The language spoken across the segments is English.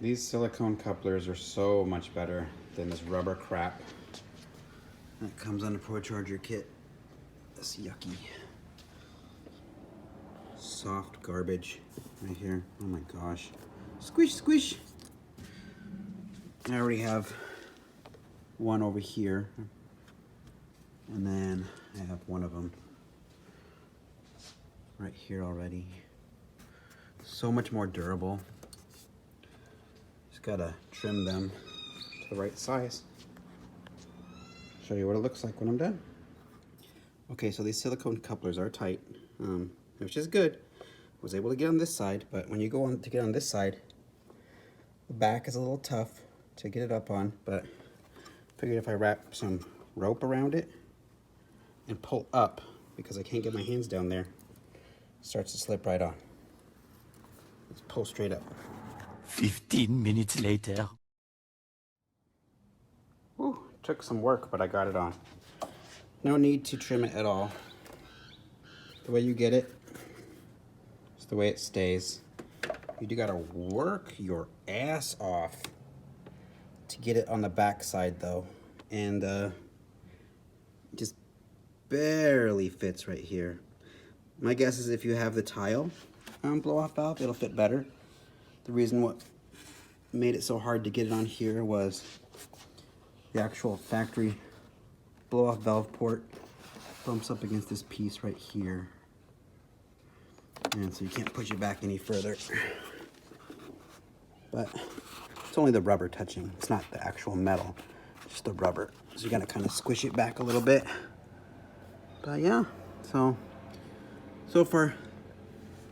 These silicone couplers are so much better than this rubber crap that comes on the Procharger kit. This yucky, soft garbage right here. Oh my gosh. Squish, squish. I already have one over here. And then I have one of them right here already. So much more durable. Just gotta trim them to the right size. Show you what it looks like when I'm done. Okay, so these silicone couplers are tight, which is good. I was able to get on this side, but when you go on to get on this side, the back is a little tough to get it up on, but I figured if I wrap some rope around it and pull up, because I can't get my hands down there, it starts to slip right on. Let's pull straight up. 15 minutes later. Whew, took some work, but I got it on. No need to trim it at all. The way you get it, it's the way it stays. You do gotta work your ass off to get it on the back side though. And just barely fits right here. My guess is if you have the tile blow-off valve, it'll fit better. The reason what made it so hard to get it on here was the actual factory blow-off valve port bumps up against this piece right here. And so you can't push it back any further. But it's only the rubber touching. It's not the actual metal, just the rubber. So you gotta kind of squish it back a little bit. But yeah, so for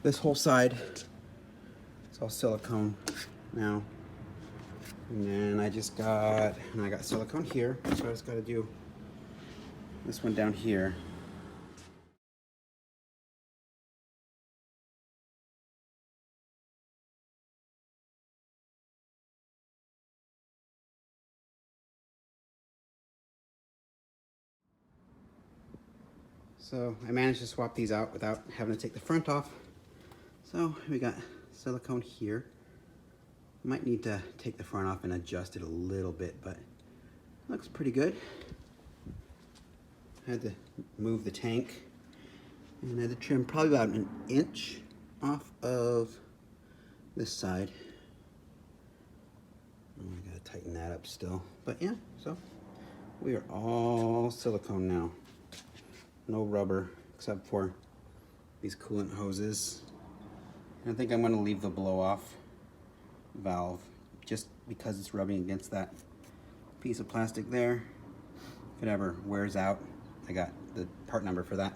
this whole side, it's all silicone now. And then I got silicone here, so I just gotta do this one down here. So I managed to swap these out without having to take the front off. So we got silicone here. Might need to take the front off and adjust it a little bit, but it looks pretty good. I had to move the tank and I had to trim probably about an inch off of this side. Oh, I gotta tighten that up still. But yeah, so we are all silicone now. No rubber except for these coolant hoses. And I think I'm gonna leave the blow-off valve just because it's rubbing against that piece of plastic there. If it ever wears out, I got the part number for that.